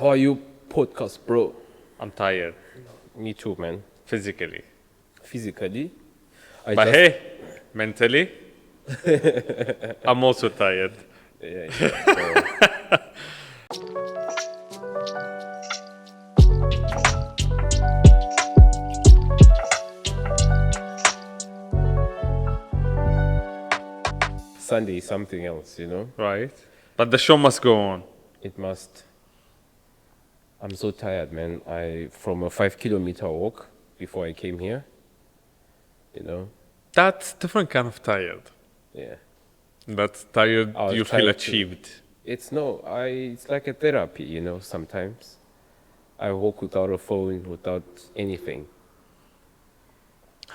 How are you, podcast bro? I'm tired, Me too, man. physically. Physically, But hey, mentally, I'm also tired. yeah, so, Sunday is something else, you know. Right? But the show must go on. It must. I'm so tired, man. I from a 5 kilometer walk before I came here. You know. That's different kind of tired. Yeah. That's tired I was you feel trying to- achieved. It's like a therapy, you know. Sometimes I walk without a phone, without anything.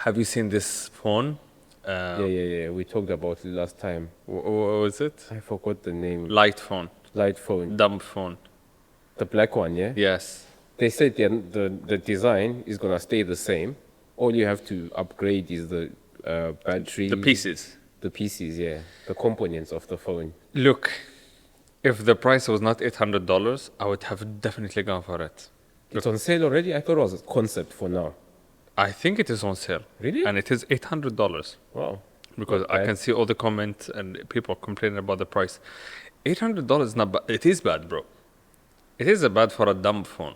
Have you seen this phone? Yeah. We talked about it last time. What was it? I forgot the name. Light phone. Light phone. Dumb phone. The black one, yeah? Yes. They said the design is going to stay the same. All you have to upgrade is the battery. The pieces. The pieces, yeah. The components of the phone. Look, if the price was not $800, I would have definitely gone for it. It's on sale already? I thought it was a concept for now. I think it is on sale. Really? And it is $800. Wow. Because Not I bad. can see all the comments and people complaining about the price. $800 is not bad. It is bad, bro. It is bad for a dumb phone.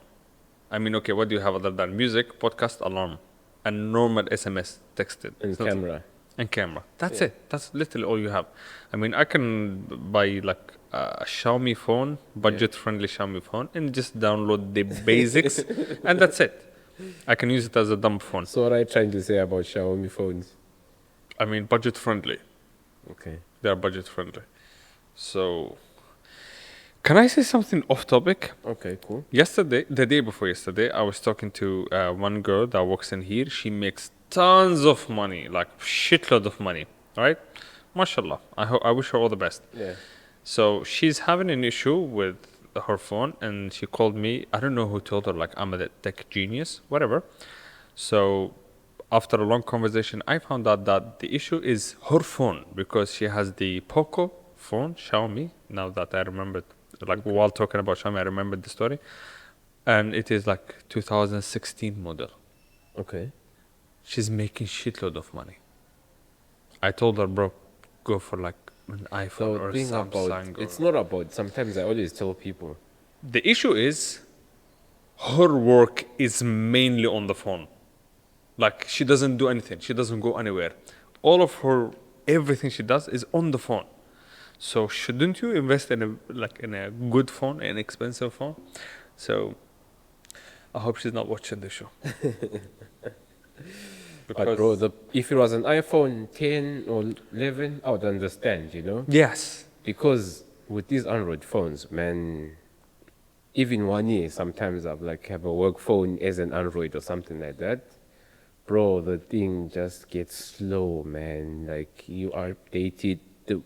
I mean, okay, what do you have other than music, podcast, alarm, and normal SMS texted? And It's not- camera. And camera. That's it. That's literally all you have. I mean, I can buy like a Xiaomi phone, budget-friendly Xiaomi phone, and just download the basics, and that's it. I can use it as a dumb phone. So what are you trying to say about Xiaomi phones? I mean, budget-friendly. Okay. They are budget-friendly. So, can I say something off-topic? Okay, cool. Yesterday, the day before yesterday, I was talking to one girl that works in here. She makes tons of money, like shitload of money, right? MashaAllah. I wish her all the best. Yeah. So she's having an issue with her phone, and she called me. I don't know who told her, like, I'm a tech genius, whatever. So after a long conversation, I found out that the issue is her phone, because she has the Poco phone, Xiaomi. Now that I remembered, like while talking about Xiaomi, I remembered the story. And it is like 2016 model. Okay. She's making shitload of money. I told her, bro, go for like an iPhone So or thing Samsung. about or- it's not about. Sometimes I always tell people. The issue is her work is mainly on the phone. Like she doesn't do anything. She doesn't go anywhere. All of her everything she does is on the phone. So shouldn't you invest in a good phone, an expensive phone? So I hope she's not watching the show. But bro, if it was an iPhone 10 or 11, I would understand, you know. Yes. Because with these Android phones, man, even 1 year, sometimes I've like have a work phone as an Android or something like that. Bro, the thing just gets slow, man. Like you are updated,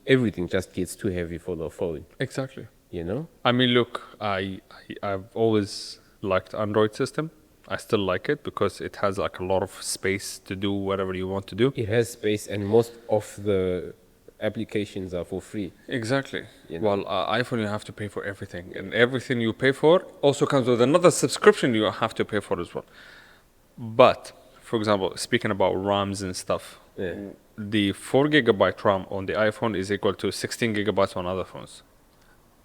everything just gets too heavy for the phone, Exactly. you know? I mean, look, I've always liked Android system. I still like it because it has like a lot of space to do whatever you want to do. It has space and most of the applications are for free. Exactly. You know. Well, iPhone you have to pay for everything, and everything you pay for also comes with another subscription you have to pay for as well. But, for example, speaking about RAMs and stuff, Yeah. the 4 GB RAM on the iPhone is equal to 16 gigabytes on other phones.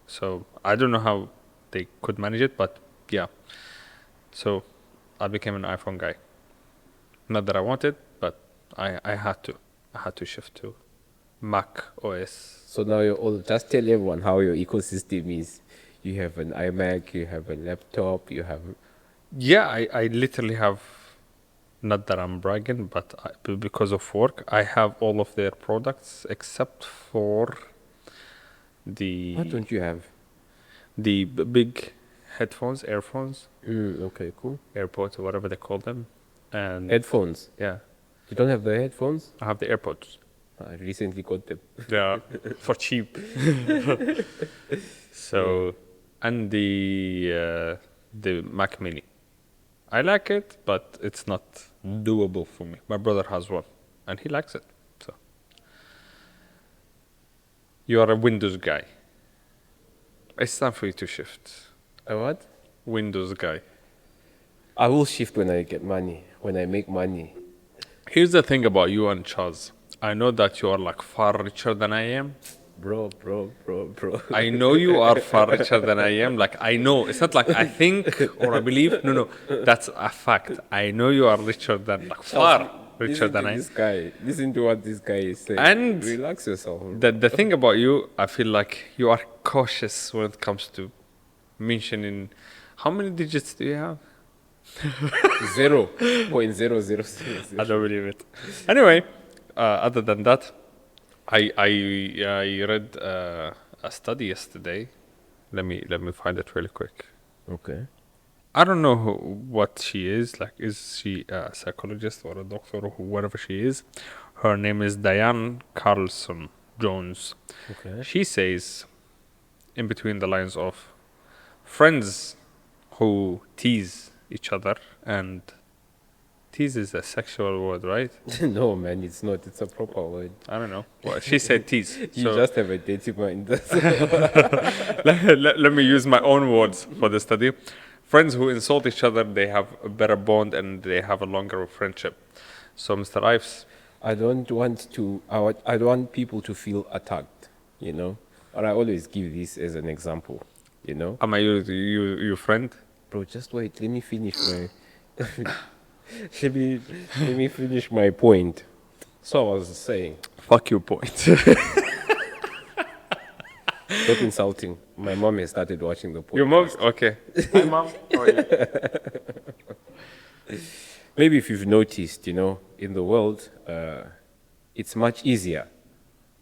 So I don't know how they could manage it, but yeah. So I became an iPhone guy. Not that I wanted, but I had to. I had to shift to Mac OS. So now you all just tell everyone how your ecosystem is. You have an iMac, you have a laptop, you have Yeah, I literally have, not that I'm bragging, but because of work, I have all of their products except for the what don't you have? big headphones, earphones, Okay, cool. AirPods, or whatever they call them. And Headphones. yeah, You don't have the headphones? I have the AirPods. I recently got them. They are for cheap. So, and the Mac Mini. I like it, but it's not doable for me. My brother has one, and he likes it. So, you are a Windows guy. It's time for you to shift. A what? Windows guy. I will shift when I get money, when I make money. Here's the thing about you and Chaz. I know that you are like far richer than I am. Bro. I know you are far richer than I am. Like, I know. It's not like I think or I believe. No. That's a fact. I know you are richer than, like, far richer Listen than to I am. this guy. Listen to what this guy is saying. And relax yourself. the thing about you, I feel like you are cautious when it comes to mentioning. How many digits do you have? 0.0000. I don't believe it. Anyway, other than that, I read a study yesterday. Let me find it really quick. Okay. I don't know what she is. Like, is she a psychologist or a doctor or whatever she is? Her name is Diane Carlson Jones. Okay. She says, in between the lines of friends who tease each other, and tease is a sexual word, right? No, man, it's not. It's a proper word. I don't know. Well, she said tease. You So just have a dirty mind. let me use my own words for the study. Friends who insult each other, they have a better bond and they have a longer friendship. So, Mr. Ives, I don't want people to feel attacked, you know. Or I always give this as an example, you know. am I your friend? Bro, just wait. Let me finish my. let me finish my point. So I was saying, Fuck your point. stop insulting. My mom has started watching the podcast. Your mom? Okay. Hi, mom. How are you? Maybe if you've noticed, you know, in the world, it's much easier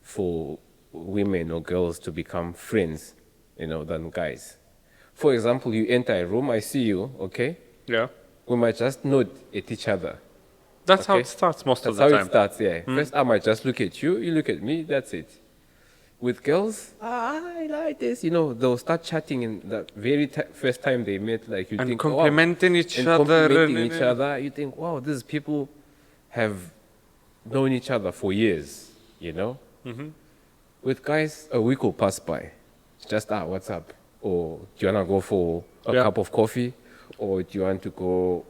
for women or girls to become friends, you know, than guys. For example, you enter a room, I see you, okay? Yeah. We might just nod at each other. That's how Okay. it starts most That's of how the it time. starts, yeah. First, I might just look at you, you look at me, that's it. With girls, I like this, you know, they'll start chatting in the very first time they met, like you And think, complimenting wow. each And other. complimenting each other. You think, wow, these people have known each other for years, you know? Mm-hmm. With guys, a week will pass by. It's just, what's up? Or do you want to go for a cup of coffee? Or do you want to go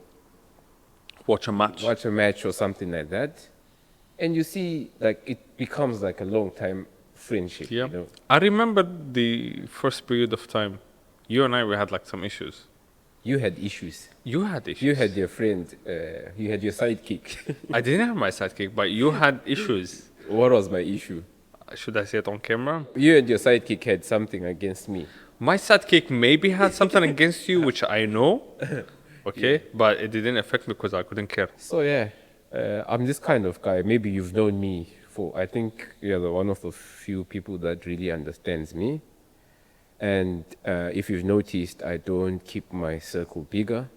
Watch a match. watch a match or something like that? And you see, like, it becomes like a long time friendship, Yeah. you know? I remember the first period of time. You and I, we had like some issues. You had issues. You had issues. You had your friend, you had your sidekick. I didn't have my sidekick, but you had issues. What was my issue? Should I say it on camera? You and your sidekick had something against me. My sidekick maybe had something against you, which I know. Okay, but it didn't affect me because I couldn't care. So yeah, I'm this kind of guy. Maybe you've known me for, I think you're one of the few people that really understands me. And if you've noticed, I don't keep my circle bigger.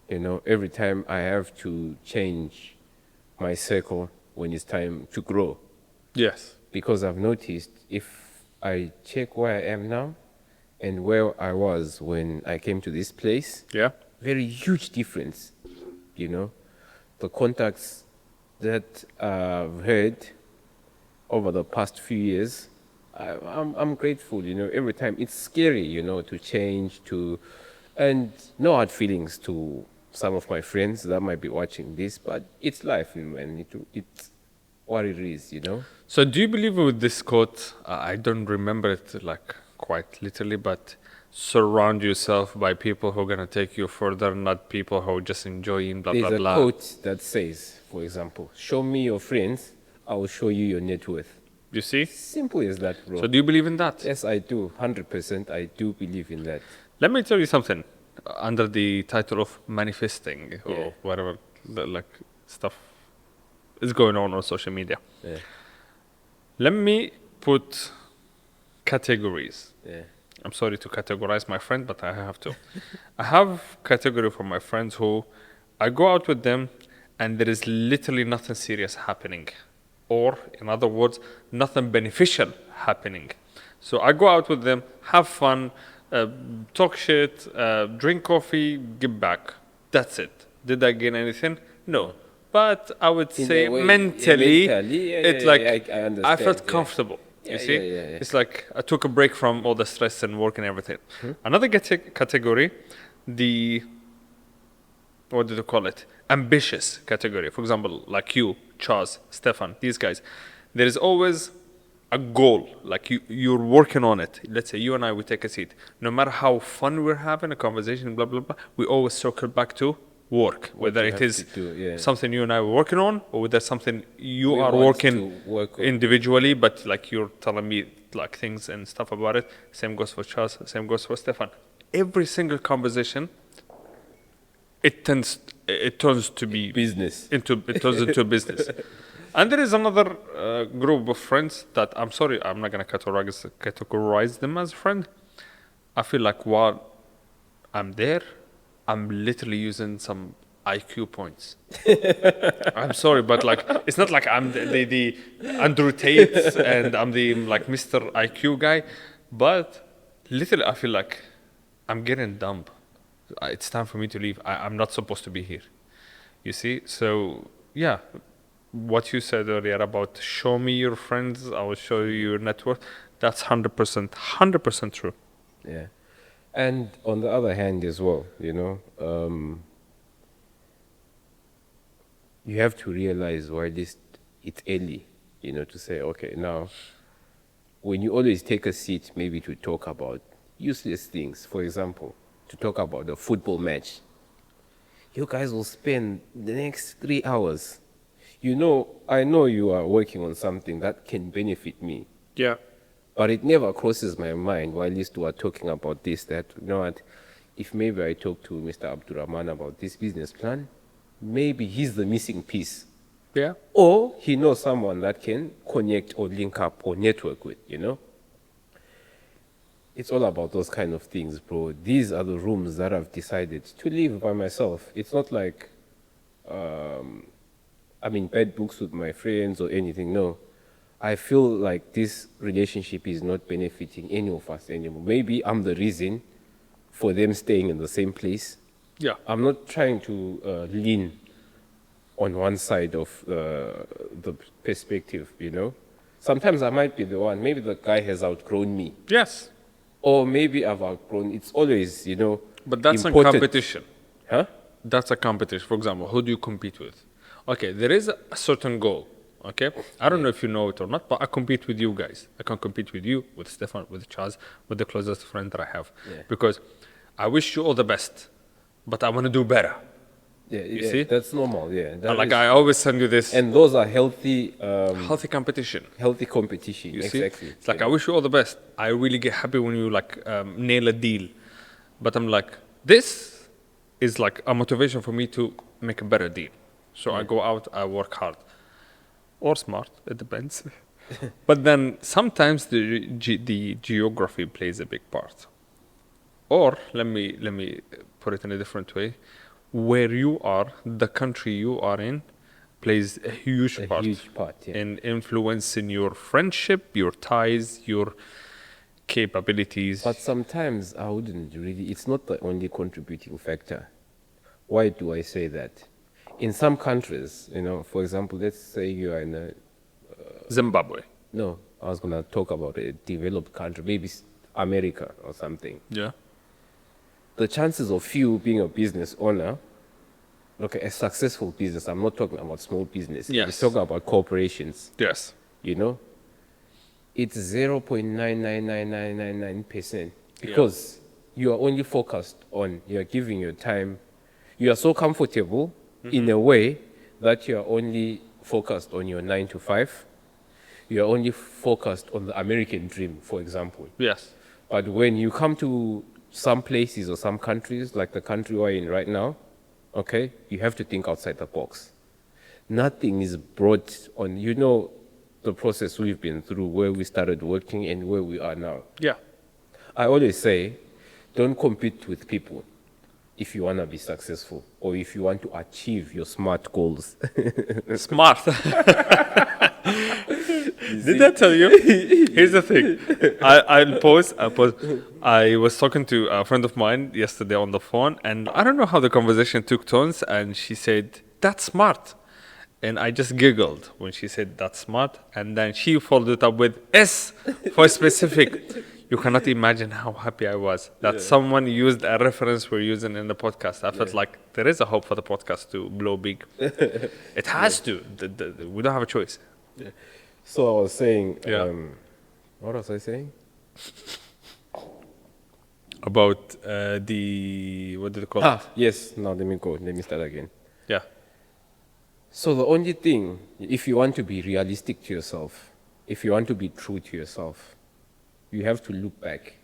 You know, every time I have to change my circle when it's time to grow. Yes. Because I've noticed if I check where I am now and where I was when I came to this place, Yeah. very huge difference, you know. The contacts that I've had over the past few years, I'm grateful, you know. Every time it's scary, you know, to change, and no hard feelings to some of my friends that might be watching this, but it's life, you know, and it's what it is, you know. So do you believe with this quote? I don't remember it like quite literally, but surround yourself by people who are gonna take you further, not people who are just enjoying blah There's blah blah. a quote that says, for example, show me your friends, I will show you your net worth. You see? Simple as that, bro. So do you believe in that? Yes, I do. 100%. I do believe in that. Let me tell you something. Under the title of manifesting Yeah. or whatever, like stuff is going on social media. Yeah. Let me put categories. Yeah. I'm sorry to categorize my friend, but I have to. I have category for my friends who I go out with them and there is literally nothing serious happening. Or, in other words, nothing beneficial happening. So I go out with them, have fun, talk shit, drink coffee, give back. That's it. Did I gain anything? No. But I would In say a way, mentally, it's like I understand. I felt yeah. comfortable. Yeah, You see? yeah. It's like I took a break from all the stress and work and everything. Another category, the, what do they call it? Ambitious category. For example, like you, Charles, Stefan, these guys. There is always a goal. Like you're working on it. Let's say you and I, we take a seat. No matter how fun we're having a conversation, blah, blah, blah, we always circle back to work. Whether it is something you and I were working on, or whether something you are working individually, but like you're telling me like things and stuff about it. Same goes for Charles, same goes for Stefan. Every single conversation, it turns to be business. It turns into business. And there is another group of friends that, I'm sorry, I'm not going to categorize them as a friend. I feel like while I'm there, I'm literally using some IQ points. I'm sorry, but like, it's not like I'm the Andrew Tate and I'm the like Mr. IQ guy, but literally I feel like I'm getting dumb. It's time for me to leave. I'm not supposed to be here. You see? So, yeah. What you said earlier about show me your friends, I will show you your network. That's 100% true. Yeah. And on the other hand as well, you know, you have to realize while it's early, you know, to say, okay, now, when you always take a seat maybe to talk about useless things, for example, to talk about a football match, you guys will spend the next 3 hours. You know, I know you are working on something that can benefit me. Yeah. But it never crosses my mind while these two are talking about this, that, you know what, if maybe I talk to Mr. Abdurrahman about this business plan, maybe he's the missing piece. Yeah. Or he knows someone that can connect or link up or network with, you know? It's all about those kind of things, bro. These are the rooms that I've decided to live by myself. It's not like I'm in bed books with my friends or anything. No. I feel like this relationship is not benefiting any of us anymore. Maybe I'm the reason for them staying in the same place. Yeah. I'm not trying to lean on one side of the perspective, you know. Sometimes I might be the one. Maybe the guy has outgrown me. Yes. Or maybe I've outgrown. It's always, you know. But that's a competition. Huh? That's a competition. For example, who do you compete with? Okay, there is a certain goal. Okay, I don't know if you know it or not, but I compete with you guys. I can compete with you, with Stefan, with Charles, with the closest friend that I have. Yeah. Because I wish you all the best, but I want to do better. Yeah, you see? That's normal, yeah. I always send you this. And those are healthy... healthy competition. Healthy competition, you exactly. See? It's like, I wish you all the best. I really get happy when you nail a deal. But I'm like, this is like a motivation for me to make a better deal. So I go out, I work hard. Or smart, it depends. But then sometimes the geography plays a big part. Or let me put it in a different way. Where you are, the country you are in, plays a huge part yeah. in influencing your friendship, your ties, your capabilities. But sometimes I wouldn't really, it's not the only contributing factor. Why do I say that? In some countries, you know, for example, let's say you are in a... Zimbabwe. No, I was going to talk about a developed country, maybe America or something. Yeah. The chances of you being a business owner, okay, a successful business, I'm not talking about small business. Yes. I'm talking about corporations. Yes. You know? It's 0.99999% because you are only focused on, you are giving your time, you are so comfortable in a way that you are only focused on your 9 to 5. You are only focused on the American dream, for example. Yes. But when you come to some places or some countries, like the country we're in right now, okay, you have to think outside the box. Nothing is brought on, you know, the process we've been through, where we started working and where we are now. Yeah. I always say, don't compete with people if you want to be successful or if you want to achieve your SMART goals. Smart. Did I tell you? Here's the thing. I'll pause. I was talking to a friend of mine yesterday on the phone, and I don't know how the conversation took turns, and she said, "That's smart." And I just giggled when she said that's smart. And then she followed it up with S for specific. You cannot imagine how happy I was that someone used a reference we're using in the podcast. I felt like there is a hope for the podcast to blow big. It has to. We don't have a choice. Yeah. So I was saying, Yeah. what was I saying? About the, what did it call it? Yes. Now let me start again. Yeah. So the only thing, if you want to be realistic to yourself, if you want to be true to yourself, you have to look back.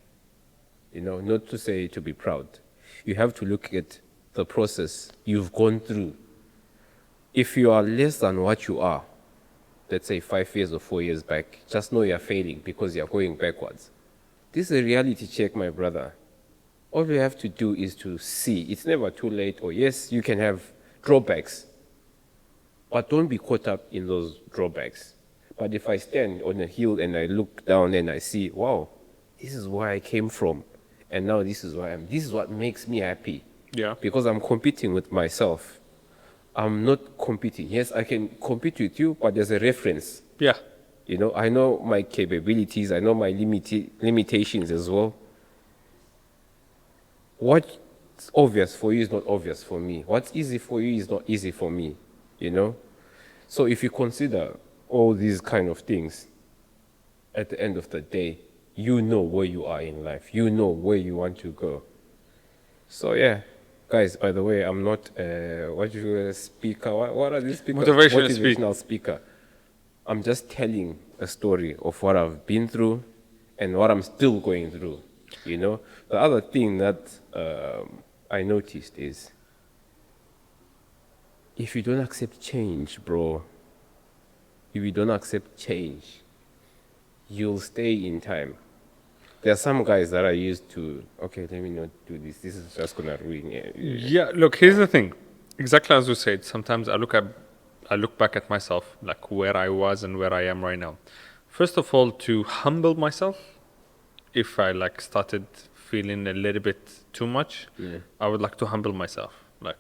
Not to say to be proud. You have to look at the process you've gone through. If you are less than what you are, let's say 5 years or 4 years back, just know you're failing because you're going backwards. This is a reality check, my brother. All you have to do is to see. It's never too late. Or yes, you can have drawbacks, but don't be caught up in those drawbacks. But if I stand on a hill and I look down and I see, wow, this is where I came from, and now this is where I am. This is what makes me happy. Yeah. Because I'm competing with myself. I'm not competing. Yes, I can compete with you, but there's a reference. Yeah. I know my capabilities. I know my limitations as well. What's obvious for you is not obvious for me. What's easy for you is not easy for me. So if you consider all these kind of things, at the end of the day, you know where you are in life. You know where you want to go. So yeah, guys, by the way, I'm not a speaker. What are these speakers? Motivational speaker. I'm just telling a story of what I've been through and what I'm still going through. The other thing that I noticed is, if you don't accept change, bro, if you don't accept change, you'll stay in time. There are some guys that are used to, okay, let me not do this. This is just going to ruin it. Yeah, look, here's the thing. Exactly as you said, sometimes I look back at myself, like where I was and where I am right now. First of all, to humble myself, if I started feeling a little bit too much, I would like to humble myself. Like,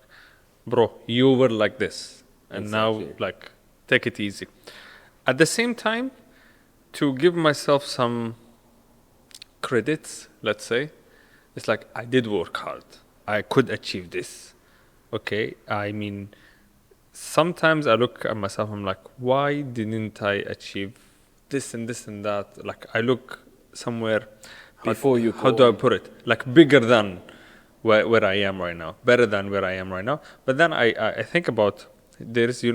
bro, you were like this, and now take it easy. At the same time, to give myself some credits, let's say, it's like I did work hard. I could achieve this. Okay, I mean, sometimes I look at myself, I'm like, why didn't I achieve this and this and that? Like, I look somewhere, how do I put it? Like, bigger than where I am right now, better than where I am right now. But then I think about, there's, you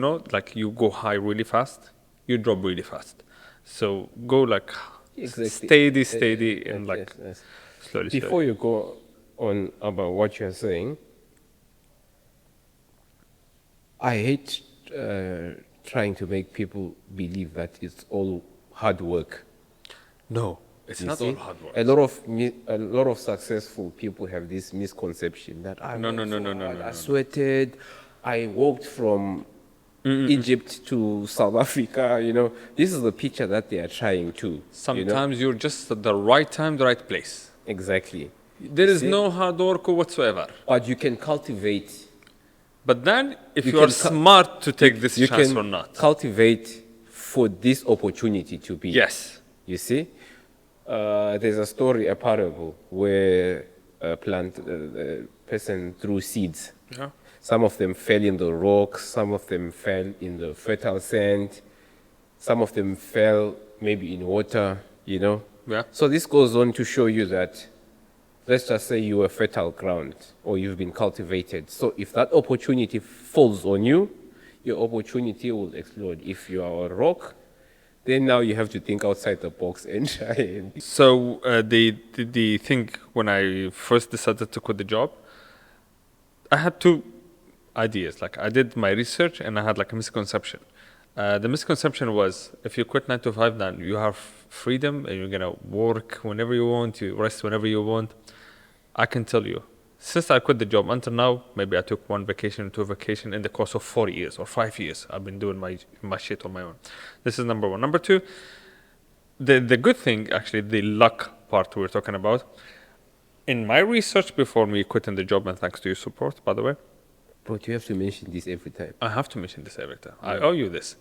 go high really fast, you drop really fast. So go steady, and slowly. Before you go on about what you're saying, I hate trying to make people believe that it's all hard work. No, it's not all hard work. A lot of successful people have this misconception that I sweated, I walked from Egypt to South Africa. This is the picture that they are trying to. Sometimes you're just at the right time, the right place. Exactly. There is no hard work whatsoever. But you can cultivate. But then, if you are smart to take this chance or not. Cultivate for this opportunity to be. Yes. You see? There's a story, a parable, where a person threw seeds. Yeah. Some of them fell in the rocks, some of them fell in the fertile sand, some of them fell maybe in water, Yeah. So this goes on to show you that, let's just say you were fertile ground or you've been cultivated. So if that opportunity falls on you, your opportunity will explode. If you are a rock, then now you have to think outside the box and try and... So the thing, when I first decided to quit the job, I had two ideas. Like, I did my research and I had a misconception. The misconception was, if you quit 9 to 5, then you have freedom and you're gonna work whenever you want, you rest whenever you want. I can tell you, since I quit the job until now, maybe I took 1 vacation or 2 vacations in the course of 4 years or 5 years. I've been doing my shit on my own. This is number one. Number two, the good thing, actually, the luck part we're talking about. In my research before me quitting the job, and thanks to your support, by the way, But you have to mention this every time. I have to mention this every time. I Yeah. owe you this.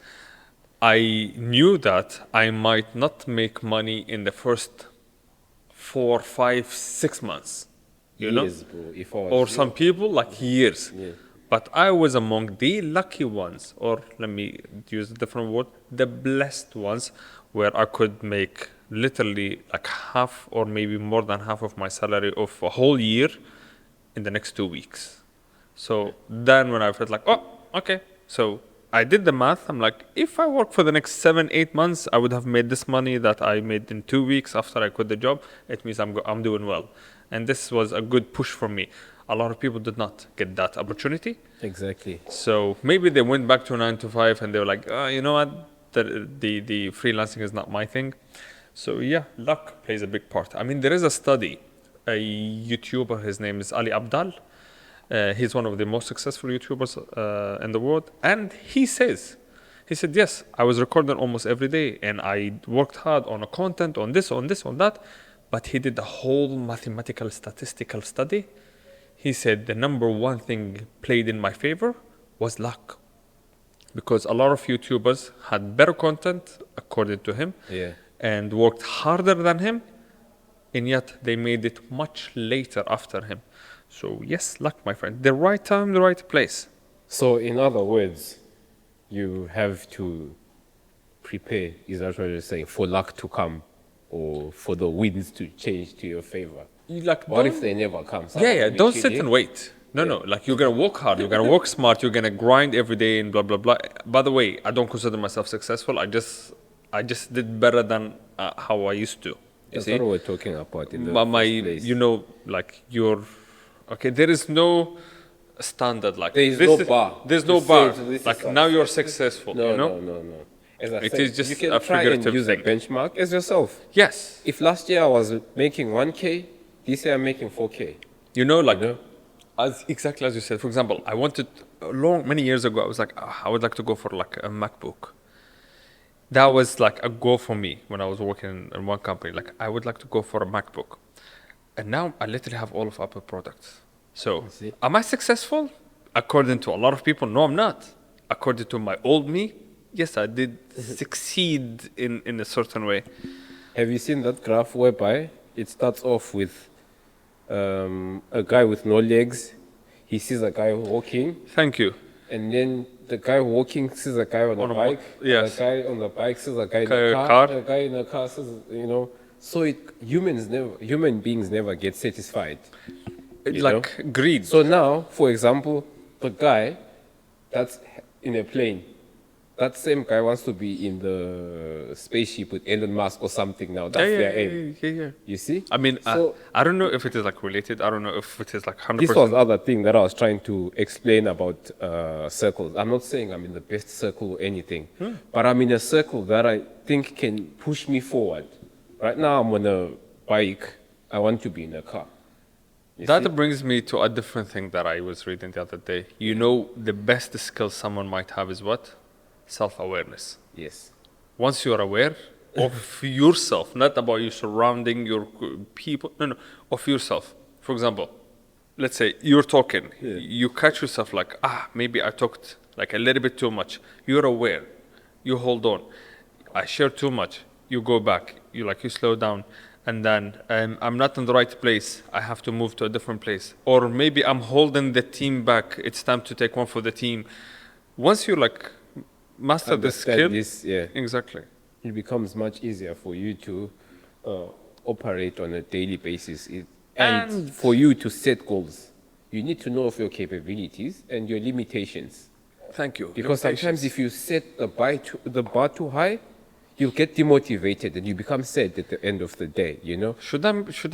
I knew that I might not make money in the first 4, 5, 6 months, you know, Years, bro. If I was or you, some people like years. yeah. But I was among the lucky ones, or let me use a different word, the blessed ones, where I could make literally like half or maybe more than half of my salary of a whole year in the next 2 weeks. So then when I felt like, oh, okay. So I did the math. I'm like, if I work for the next 7, 8 months, I would have made this money that I made in 2 weeks after I quit the job. It means I'm doing well. And this was a good push for me. A lot of people did not get that opportunity. Exactly. So maybe they went back to 9 to 5 and they were like, oh, you know what? The freelancing is not my thing. So yeah, luck plays a big part. I mean, there is a study, a YouTuber, his name is Ali Abdal. He's one of the most successful YouTubers in the world. And he said, yes, I was recording almost every day and I worked hard on a content, on this, on that. But he did a whole mathematical statistical study. He said the number one thing played in my favor was luck. Because a lot of YouTubers had better content, according to him, Yeah. and worked harder than him, and yet they made it much later after him. So yes, luck, my friend. The right time, the right place. So, in other words, you have to prepare, is that what you're saying, for luck to come or for the winds to change to your favor? What if they never come? Yeah, don't sit and wait. No. Like, you're going to work hard, you're going to work smart, you're going to grind every day and blah, blah, blah. By the way, I don't consider myself successful. I just did better than how I used to. You That's see? what we're talking about in the But first place. you know, like okay, there is no standard like There is this no bar. There's no To say bar. this Like is now you're successful, No, you know? no. As I It said, is just you can a try and figurative use thing. a benchmark as yourself. Yes. If last year I was making 1K, this year I'm making 4K. You know, like, You know? as exactly as you said. For example, I wanted many years ago. I was like, I would like to go for like a MacBook. That was like a goal for me when I was working in one company. Like, I would like to go for a MacBook, and now I literally have all of Apple products. So, see? am I successful? According to a lot of people, no, I'm not. According to my old me, yes, I did succeed in a certain way. Have you seen that graph whereby it starts off with a guy with no legs? He sees a guy walking, Thank you. and then the guy walking sees a guy on a bike. yes. The guy on the bike sees a guy in Car- a car. car. The guy in a car says, So human beings never get satisfied. You Like greed. So now, for example, the guy that's in a plane, that same guy wants to be in the spaceship with Elon Musk or something now. That's their aim. yeah. You see? I mean, So- I don't know if it is like related. I don't know if it is like 100%. This was the other thing that I was trying to explain about circles. I'm not saying I'm in the best circle or anything, but I'm in a circle that I think can push me forward. Right now, I'm on a bike. I want to be in a car. You That see? brings me to a different thing that I was reading the other day. You know, the best skill someone might have is what? Self-awareness. Yes. Once you're aware of yourself, not about your surrounding, your people, no, of yourself. For example, let's say you're talking, you catch yourself like, maybe I talked like a little bit too much. You're aware, you hold on. I share too much, you go back, you slow down. And then I'm not in the right place. I have to move to a different place. Or maybe I'm holding the team back. It's time to take one for the team. Once you master the Understand skill, this, yeah. exactly. It becomes much easier for you to operate on a daily basis. And for you to set goals, you need to know of your capabilities and your limitations. Thank you. Because sometimes if you set the bar too high, you'll get demotivated and you become sad at the end of the day, you know? Should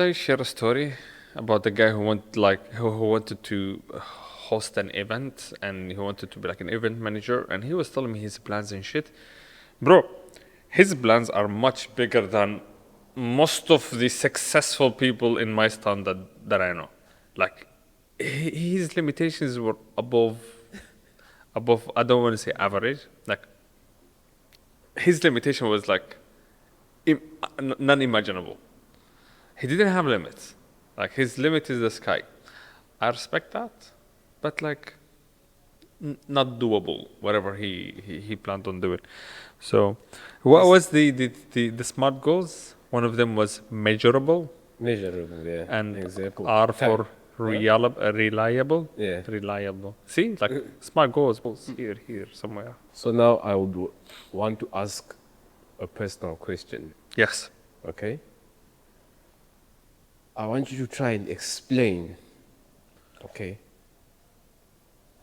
I share a story about the guy who wanted to host an event and he wanted to be like an event manager and he was telling me his plans and shit. Bro, his plans are much bigger than most of the successful people in my standard that I know. Like, his limitations were above, I don't want to say average, like, his limitation was like non-imaginable. He didn't have limits. Like, his limit is the sky. I respect that, but like, not doable, whatever he planned on doing. So, what was the SMART goals? One of them was measurable, Measurable, yeah. and Example. R Time. for reliable. Yeah. Reliable. See, like SMART goals here somewhere. So now I would want to ask a personal question, Yes. okay? I want you to try and explain, okay,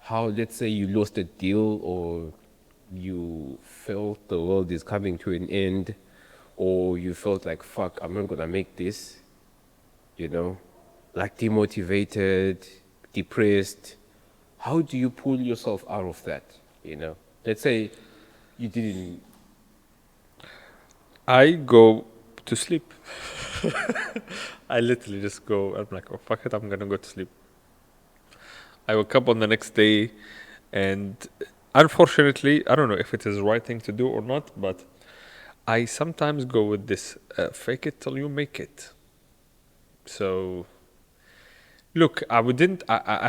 how, let's say, you lost a deal, or you felt the world is coming to an end, or you felt like, fuck, I'm not gonna make this, you know, like demotivated, depressed. How do you pull yourself out of that, you know? Let's say you didn't. I go to sleep. I literally just go, I'm like, oh, fuck it, I'm going to go to sleep. I wake up on the next day, and unfortunately, I don't know if it is the right thing to do or not, but I sometimes go with this fake it till you make it. So, look, I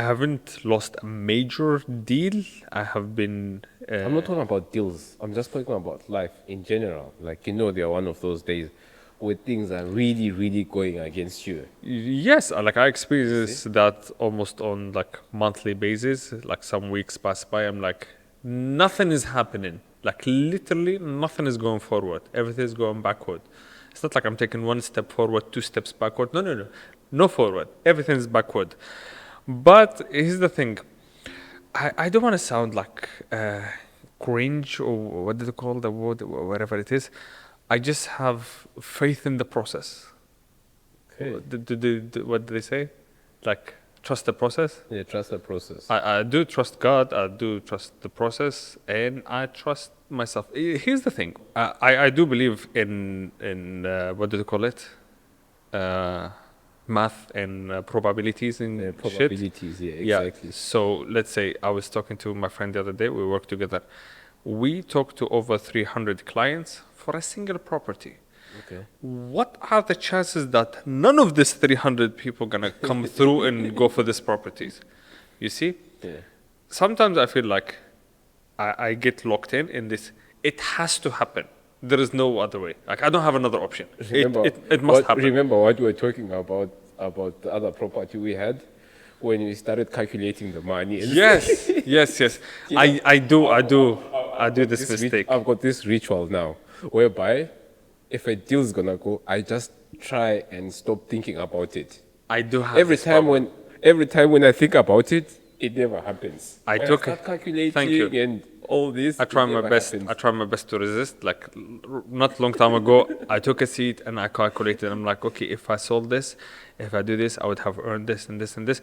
haven't lost a major deal. I have been. I'm not talking about deals. I'm just talking about life in general. Like, you know, there are one of those days where things are really, really going against you. Yes, like I experience that almost on like monthly basis. Like some weeks pass by, I'm like, nothing is happening. Like literally nothing is going forward. Everything is going backward. It's not like I'm taking one step forward, two steps backward. No. No forward. Everything is backward. But here's the thing. I don't want to sound like cringe, or what do they call the word, whatever it is. I just have faith in the process. Okay. What do they say? Like, trust the process? Yeah, trust the process. I do trust God, I do trust the process, and I trust myself. Here's the thing. I do believe in what do they call it? Math and probabilities and shit. Probabilities, yeah, exactly. Yeah. So let's say I was talking to my friend the other day. We work together. We talked to over 300 clients for a single property. Okay. What are the chances that none of these 300 people gonna come through and go for these properties? You see? Yeah. Sometimes I feel like I get locked in this. It has to happen. There is no other way. Like, I don't have another option. It must happen. Remember what we were talking about the other property we had when we started calculating the money. Yes. Yeah. I do this mistake. I've got this ritual now, whereby if a deal's gonna go, I just try and stop thinking about it. I do have Every this time when I think about it, it never happens. I When took start it. calculating Thank you. and all this. I try it my never best. happens. I try my best to resist. Like not long time ago, I took a seat and I calculated. I'm like, okay, if I sold this, if I do this, I would have earned this and this and this.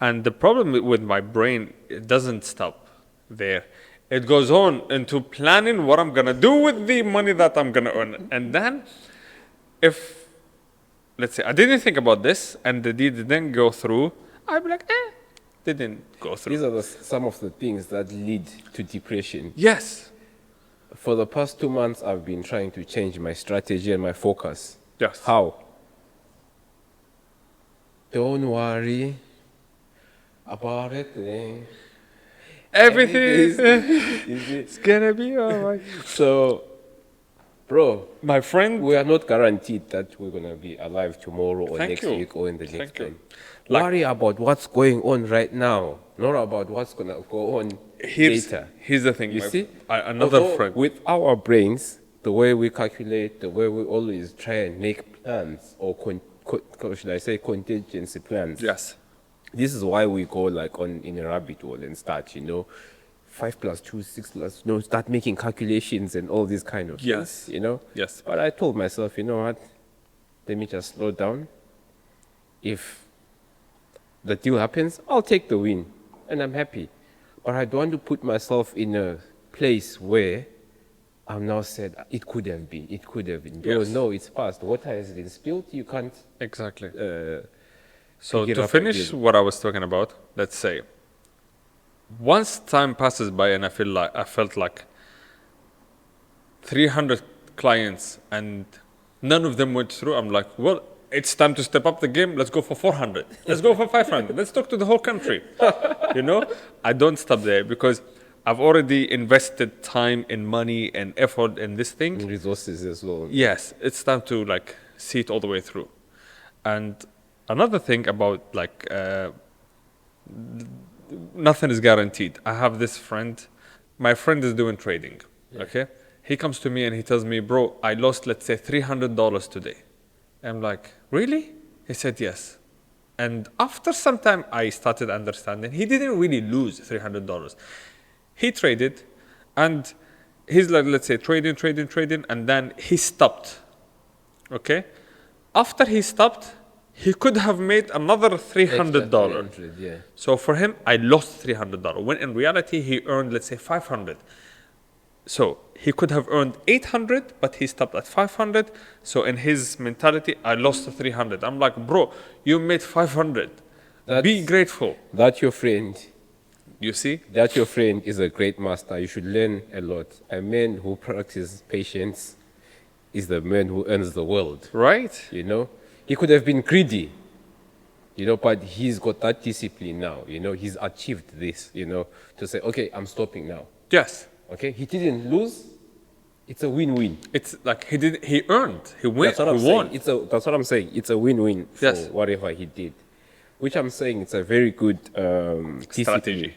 And the problem with my brain, it doesn't stop there. It goes on into planning what I'm gonna do with the money that I'm gonna earn. And then, if let's say I didn't think about this and the deal didn't go through, I'd be like, didn't go through. These are some of the things that lead to depression. Yes. For the past 2 months, I've been trying to change my strategy and my focus. Yes. How? Don't worry about it. Everything Is it's gonna be alright. So, bro, My friend, we are not guaranteed that we're going to be alive tomorrow or Thank next you. week or in the next Thank you. time. Like- Worry about what's going on right now, not about what's going to go on later. here's the thing. You see? Another Although friend. with our brains, the way we calculate, the way we always try and make plans, or should I say contingency plans. Yes. This is why we go like in a rabbit hole and start, 5 + 2, 6 +, start making calculations and all these kind of Yes. things, Yes. But I told myself, you know what? Let me just slow down. If the deal happens, I'll take the win, and I'm happy. But I don't want to put myself in a place where I'm now said it could have been. Yes. No, it's past. Water has been spilled. You can't. Exactly. pick So it to up finish again. what I was talking about, let's say, once time passes by and I felt like 300 clients and none of them went through, I'm like, well, it's time to step up the game. Let's go for 400. Let's go for 500. Let's talk to the whole country. You know, I don't stop there because I've already invested time and money and effort in this thing. Resources as well. Yes, it's time to like see it all the way through. And another thing about like nothing is guaranteed. I have this friend. My friend is doing trading. Yeah. Okay, he comes to me and he tells me, "Bro, I lost let's say $300 today." I'm like, "Really?" He said, "Yes." And after some time, I started understanding he didn't really lose $300. He traded, and he's like, let's say, trading, and then he stopped. Okay? After he stopped, he could have made another $300. Extra 300, yeah. So for him, I lost $300. When in reality, he earned, let's say, 500. So he could have earned 800, but he stopped at 500. So in his mentality, I lost 300. I'm like, bro, you made 500. Be grateful. That your friend. You see? That your friend is a great master. You should learn a lot. A man who practices patience is the man who earns the world. Right? You know, he could have been greedy, you know, but he's got that discipline now. You know, he's achieved this, you know, to say, okay, I'm stopping now. Yes. Okay, he didn't lose. It's a win-win. It's like he earned. He went. That's what I'm He won. saying. That's what I'm saying. It's a win-win for Yes. whatever he did. Which I'm saying it's a very good discipline Strategy.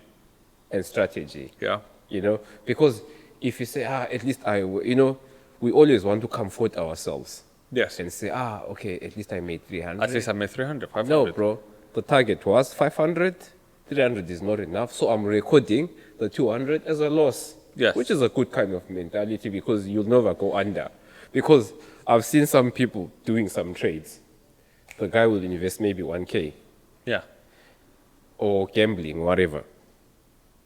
and strategy. Yeah. You know, because if you say, at least you know, we always want to comfort ourselves Yes. and say, okay, at least I made 300. At least I made 300, 500. No, bro. The target was 500. 300 is not enough. So I'm recording the 200 as a loss. Yes. Which is a good kind of mentality because you'll never go under. Because I've seen some people doing some trades. The guy will invest maybe 1K Yeah. or gambling, whatever.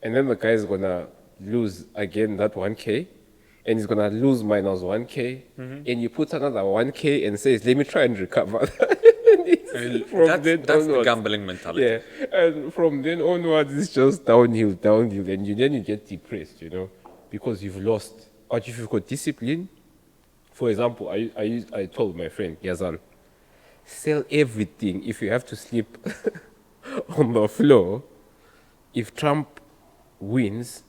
And then the guy is going to lose again that 1K. And he's going to lose minus 1K. And you put another 1K and says, let me try and recover. That's the gambling mentality. Yeah, and from then onwards, it's just downhill, and then you get depressed, you know, because you've lost. But if you've got discipline, for example, I told my friend Yazan, sell everything if you have to sleep on the floor. If Trump wins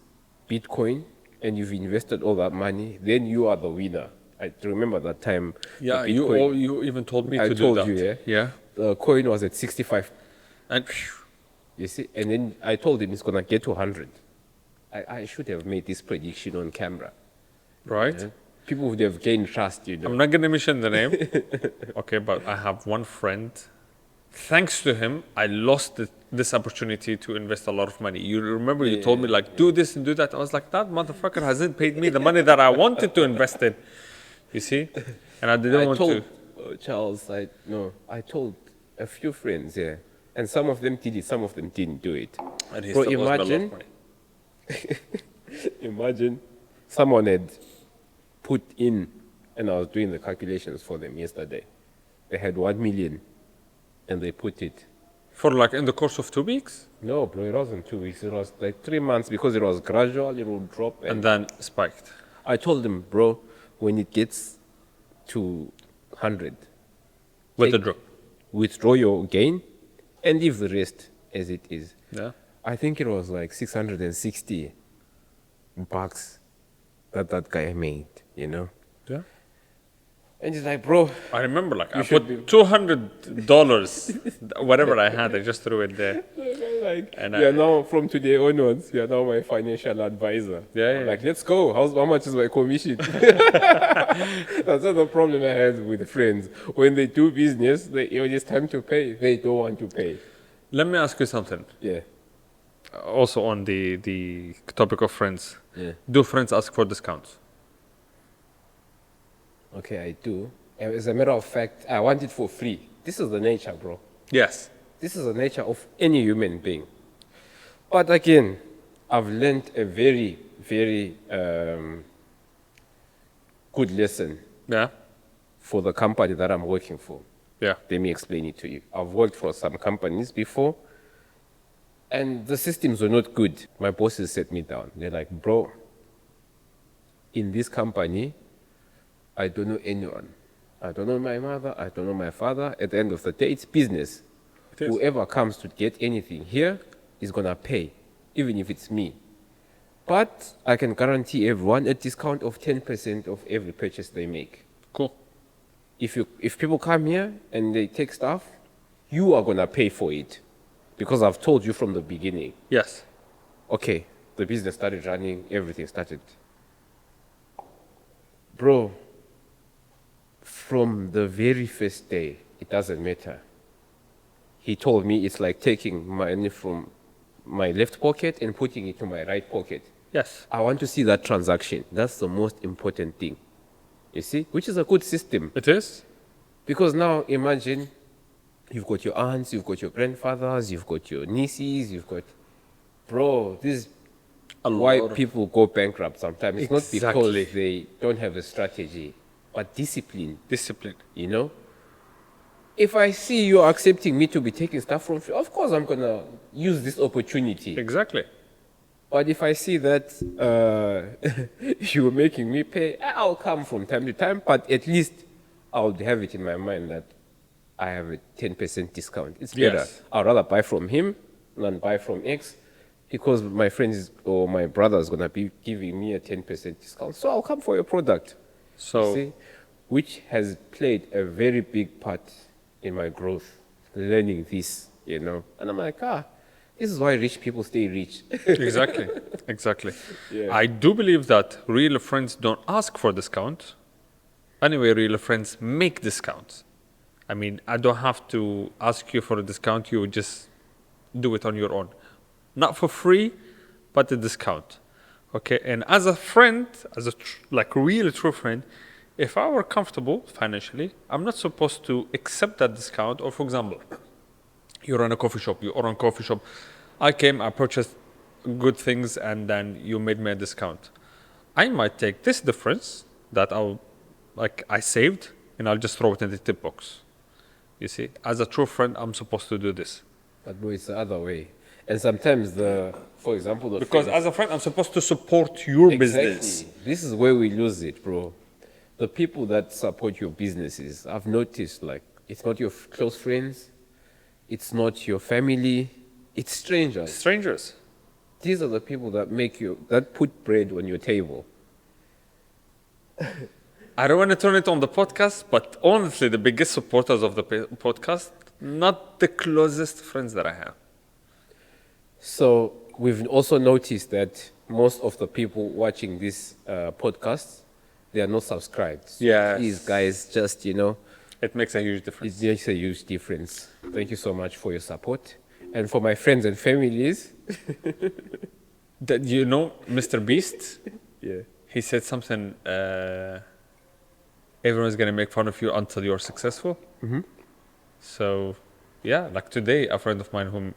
Bitcoin and you've invested all that money, then you are the winner. I remember that time. Yeah, you even told me I to told do that. you, yeah. Yeah. The coin was at 65. And You see, and then I told him it's gonna get to 100. I should have made this prediction on camera. right. Yeah? People would have gained trust, you know. I'm not going to mention the name. Okay, but I have one friend. Thanks to him, I lost this opportunity to invest a lot of money. You remember you told me like, do this and do that. I was like, that motherfucker hasn't paid me the money that I wanted to invest in. You see? And I didn't want to. Charles, I told a few friends, yeah. And some of them did it, some of them didn't do it. And he Bro, still lost a lot of money. Imagine someone had put in, and I was doing the calculations for them yesterday. They had 1 million, and they put it. For like in the course of 2 weeks? No, bro, it wasn't 2 weeks. It was like 3 months because it was gradual. It will drop. And then spiked. I told them, bro, when it gets to 100, withdraw your gain, and leave the rest as it is. Yeah. I think it was like $660 that guy made, you know? Yeah. And he's like, bro. I remember like I should put $200, whatever I had, I just threw it there. Like, And you're now, from today onwards, you're now my financial advisor. Yeah, yeah. Like, let's go. How much is my commission? That's not the problem I had with friends. When they do business, when it's time to pay, they don't want to pay. Let me ask you something. Yeah. Also on the topic of friends. Yeah. Do friends ask for discounts? Okay, I do. As a matter of fact, I want it for free. This is the nature, bro. Yes. This is the nature of any human being. But again, I've learned a very, very good lesson Yeah. for the company that I'm working for. Yeah. Let me explain it to you. I've worked for some companies before, and the systems were not good. My bosses set me down. They're like, bro, in this company, I don't know anyone. I don't know my mother, I don't know my father. At the end of the day, it's business. It is. Whoever comes to get anything here is going to pay, even if it's me. But I can guarantee everyone a discount of 10% of every purchase they make. Cool. If people come here and they take stuff, you are going to pay for it because I've told you from the beginning. Yes. Okay, the business started running, everything started. Bro, from the very first day, it doesn't matter. He told me it's like taking money from my left pocket and putting it to my right pocket. Yes. I want to see that transaction. That's the most important thing. You see? Which is a good system. It is. Because now imagine you've got your aunts, you've got your grandfathers, you've got your nieces, you've got... Bro, this is why people go bankrupt sometimes. It's not because they don't have a strategy, but discipline. Discipline. You know? If I see you accepting me to be taking stuff from you, of course I'm going to use this opportunity. Exactly. But if I see that you're making me pay, I'll come from time to time, but at least I'll have it in my mind that I have a 10% discount. It's better. Yes. I'd rather buy from him than buy from X because my friends or my brother is going to be giving me a 10% discount. So I'll come for your product. So, You see? Which has played a very big part in my growth, learning this, you know. And I'm like, this is why rich people stay rich. exactly. Exactly. Yeah. I do believe that real friends don't ask for discount. Anyway, real friends make discounts. I mean, I don't have to ask you for a discount. You would just do it on your own. Not for free, but a discount. Okay? And as a friend, as a real true friend, if I were comfortable financially, I'm not supposed to accept that discount. Or for example, you run a coffee shop, you own a coffee shop. I came, I purchased good things, and then you made me a discount. I might take this difference that I saved, and I'll just throw it in the tip box. You see, as a true friend, I'm supposed to do this. But bro, it's the other way. And sometimes for example, Because as a friend, I'm supposed to support your business. This is where we lose it, bro. The people that support your businesses, I've noticed, like, it's not your close friends, it's not your family, it's strangers. Strangers. These are the people that put bread on your table. I don't want to turn it on the podcast, but honestly, the biggest supporters of the podcast, not the closest friends that I have. So we've also noticed that most of the people watching this podcast, they are not subscribed. So Yes. These guys just, It makes a huge difference. it makes a huge difference. Thank you so much for your support. And for my friends and families. That Mr. Beast, Yeah. he said something, everyone's going to make fun of you until you're successful. Mm-hmm. So, yeah, like today, a friend of mine who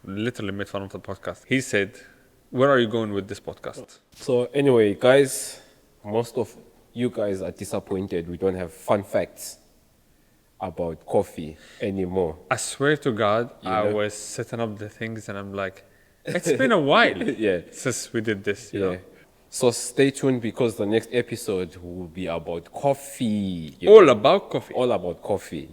literally made fun of the podcast, he said, where are you going with this podcast? So anyway, guys, most of you guys are disappointed we don't have fun facts about coffee anymore. I swear to God, I was setting up the things and I'm like, it's been a while Yeah. since we did this. You know? So stay tuned because the next episode will be about coffee. All about coffee. All about coffee,